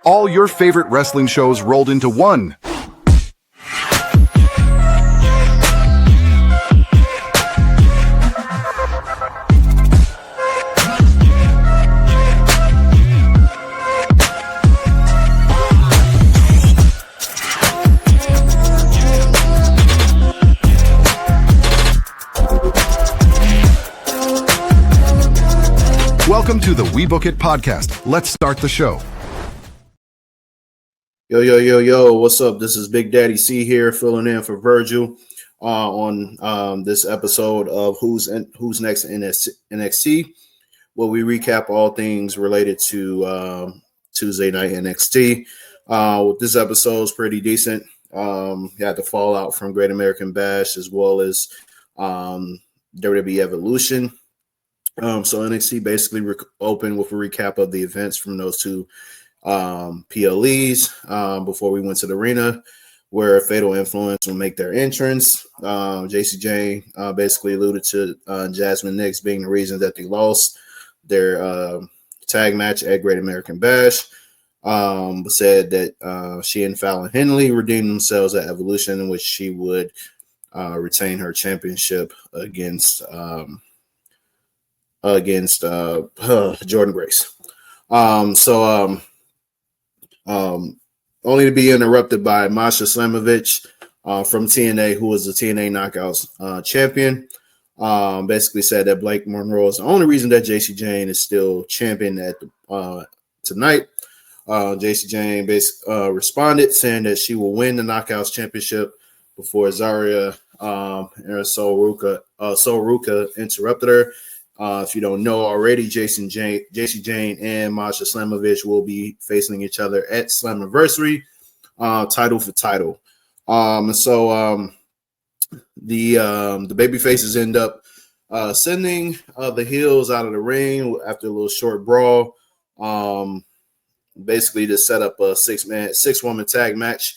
all your favorite wrestling shows rolled into one. Welcome to the WeBook It podcast. Let's start the show. Yo, what's up? This is Big Daddy C here, filling in for Virgil on this episode of Who's Next in NXT, where we recap all things related to Tuesday night NXT. This episode is pretty decent. You had the fallout from Great American Bash as well as WWE Evolution. So NXT basically opened with a recap of the events from those two PLEs before we went to the arena where Fatal Influence will make their entrance. JC Jane basically alluded to Jasmine Nix being the reason that they lost their tag match at Great American Bash. Said that she and Fallon Henley redeemed themselves at Evolution, in which she would retain her championship against Jordynne Grace. Only to be interrupted by Masha Slamovich from TNA, who was the TNA Knockouts champion. Basically said that Blake Monroe is the only reason that JC Jane is still champion at tonight. JC Jane responded saying that she will win the Knockouts championship before Zaria and Ruca interrupted her. If you don't know already, JC Jane and Masha Slamovich will be facing each other at Slammiversary, title for title. The baby faces end up sending the heels out of the ring after a little short brawl, basically to set up a six-woman tag match,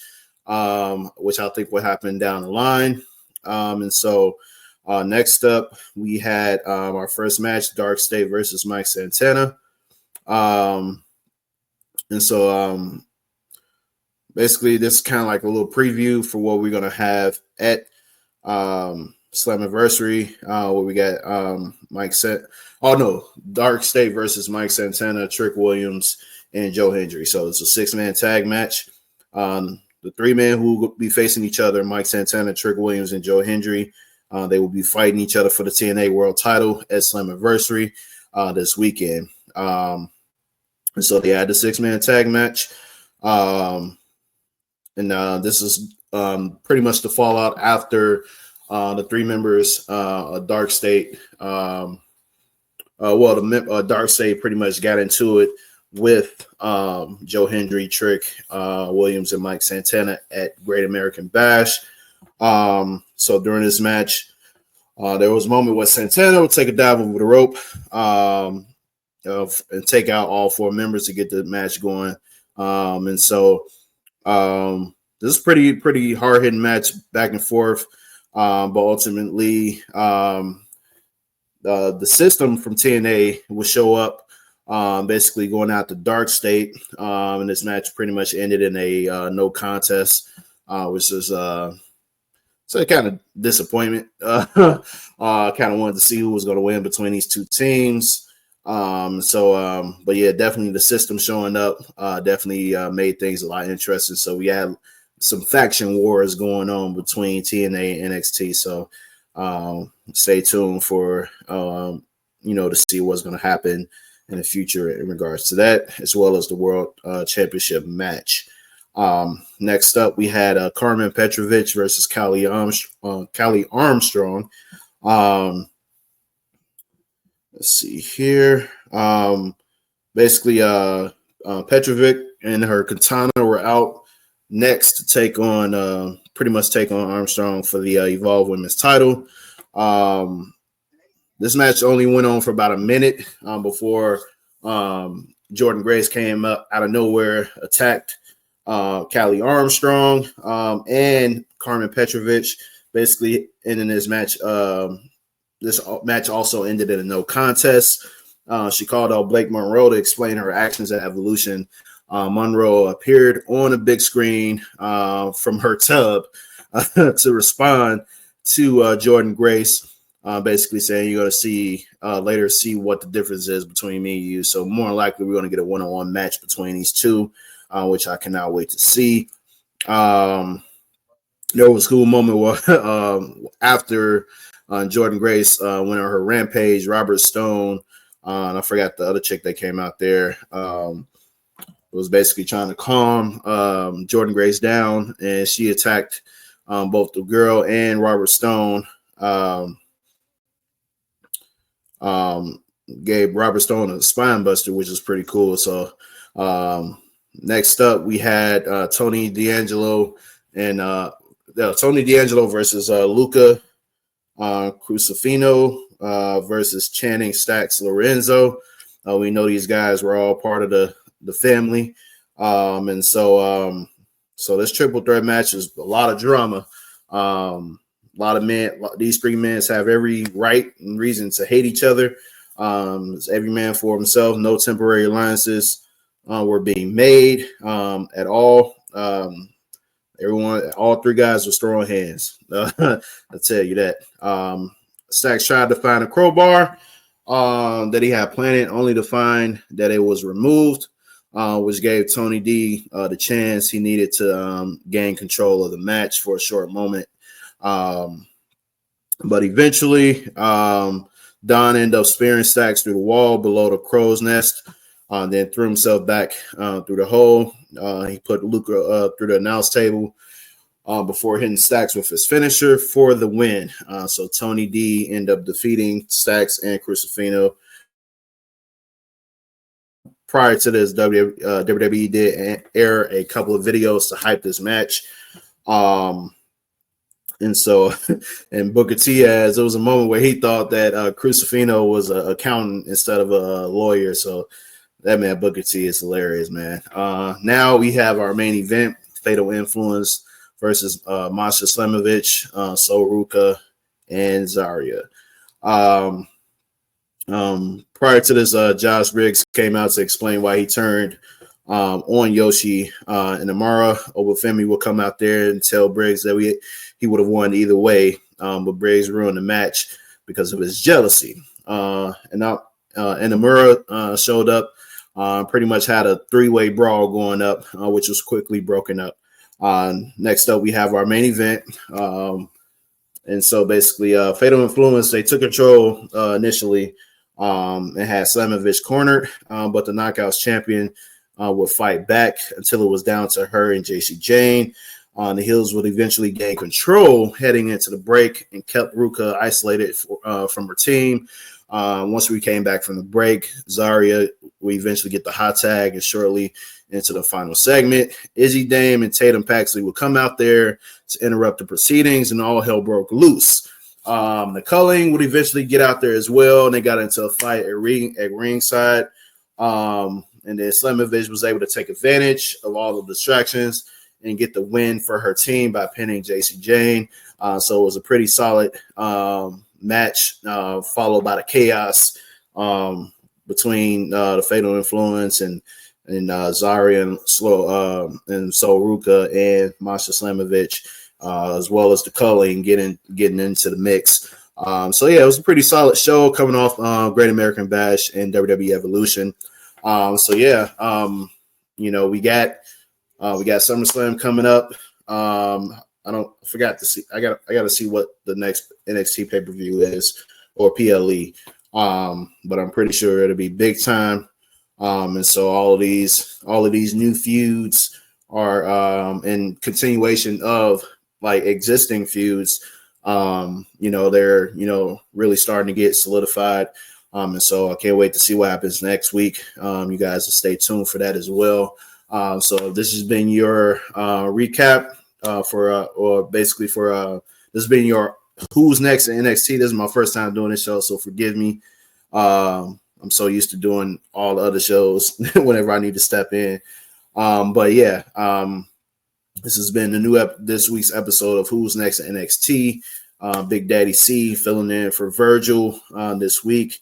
which I think will happen down the line. Next up, we had our first match, DarkState versus Mike Santana. Basically, this is kind of like a little preview for what we're going to have at Slammiversary, where we got DarkState versus Mike Santana, Trick Williams, and Joe Hendry. So it's a six-man tag match. The three men who will be facing each other, Mike Santana, Trick Williams, and Joe Hendry. They will be fighting each other for the TNA World Title at Slammiversary this weekend. So they had the six-man tag match. This is pretty much the fallout after the three members of DarkState. DarkState pretty much got into it with Joe Hendry, Trick Williams, and Mike Santana at Great American Bash. So during this match, there was a moment where Santana would take a dive over the rope and take out all four members to get the match going. This is pretty hard hitting match back and forth. But ultimately, the system from TNA will show up, basically going out to DarkState. And this match pretty much ended in a no contest, which is so kind of disappointment. Kind of wanted to see who was going to win between these two teams. But yeah, definitely the system showing up definitely made things a lot interesting. So we had some faction wars going on between TNA and NXT. So stay tuned for to see what's going to happen in the future in regards to that, as well as the World Championship match. Next up, we had Karmen Petrovic versus Callie Armstrong. Let's see here. Petrovic and her katana were out next to take on Armstrong for the Evolve Women's title. This match only went on for about a minute before Jordynne Grace came up out of nowhere, attacked Callie Armstrong and Karmen Petrovic, basically ending this match. This match also ended in a no contest. She called out Blake Monroe to explain her actions at Evolution Monroe appeared on a big screen from her tub to respond to Jordynne Grace, basically saying you're going to see later what the difference is between me and you. So more than likely, we're going to get a one-on-one match between these two, which I cannot wait to see. There was a cool moment where after Jordynne Grace went on her rampage, Robert Stone, and I forgot the other chick that came out there, was basically trying to calm Jordynne Grace down, and she attacked both the girl and Robert Stone. Gave Robert Stone a spine buster, which is pretty cool. So next up, we had Tony D'Angelo and Tony D'Angelo versus Luca, Crusifino versus Channing Stacks Lorenzo. We know these guys were all part of the family, and so this triple threat match is a lot of drama. A lot of men. These three men have every right and reason to hate each other. It's every man for himself. No temporary alliances were being made at all. All three guys were throwing hands. I'll tell you that. Stacks tried to find a crowbar that he had planted, only to find that it was removed, which gave Tony D the chance he needed to gain control of the match for a short moment. But eventually, Don ended up spearing Stacks through the wall below the crow's nest, then threw himself back through the hole. He put Luca through the announce table before hitting Stacks with his finisher for the win. So Tony D ended up defeating Stacks and Crusifino. Prior to this, WWE did air a couple of videos to hype this match. And so, and Booker T there was a moment where he thought that Crusifino was an accountant instead of a lawyer. So that man, Booker T, is hilarious, man. Now we have our main event, Fatal Influence versus Masha Slamovich, Ruca, and Zaria. Prior to this, Josh Briggs came out to explain why he turned on Yoshi and Amara. Obafemi will come out there and tell Briggs that he would have won either way, but Briggs ruined the match because of his jealousy. And Amara showed up, pretty much had a three-way brawl going up, which was quickly broken up. Next up, we have our main event. And so basically, Fatal Influence, they took control initially and had Slamovich cornered, but the Knockouts champion would fight back until it was down to her and JC Jane. The Hills would eventually gain control heading into the break and kept Ruca isolated from her team. Once we came back from the break, Zaria will eventually get the hot tag and shortly into the final segment. Izzy Dame and Tatum Paxley will come out there to interrupt the proceedings, and all hell broke loose. The Culling would eventually get out there as well, and they got into a fight at ringside. And then Slamovich was able to take advantage of all the distractions and get the win for her team by pinning JC Jane. So it was a pretty solid match, followed by the chaos between the Fatal Influence and Zaria and Ruca and Masha Slamovich, as well as the Culling getting into the mix. So yeah, it was a pretty solid show coming off Great American Bash and WWE Evolution. So yeah, we got SummerSlam coming up. I forgot to see. I got to see what the next NXT pay-per-view is, or PLE. But I'm pretty sure it'll be big time. And so all of these new feuds are in continuation of like existing feuds. They're really starting to get solidified. And so I can't wait to see what happens next week. You guys will stay tuned for that as well. So this has been your recap this has been your Who's Next in NXT. This is my first time doing this show, so forgive me. I'm so used to doing all the other shows whenever I need to step in. But yeah, this has been this week's episode of Who's Next in NXT. Big Daddy C filling in for Virgil this week.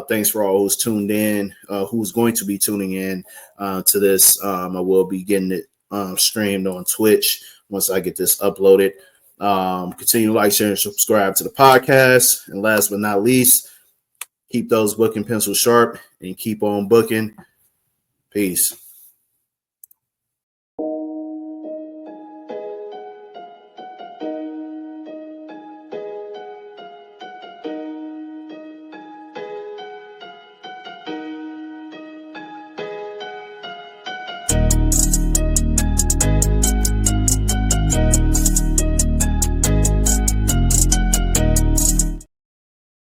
Thanks for all who's tuned in, who's going to be tuning in to this. I will be getting it streamed on Twitch once I get this uploaded. Continue to like, share, and subscribe to the podcast. And last but not least, keep those booking pencils sharp and keep on booking. Peace.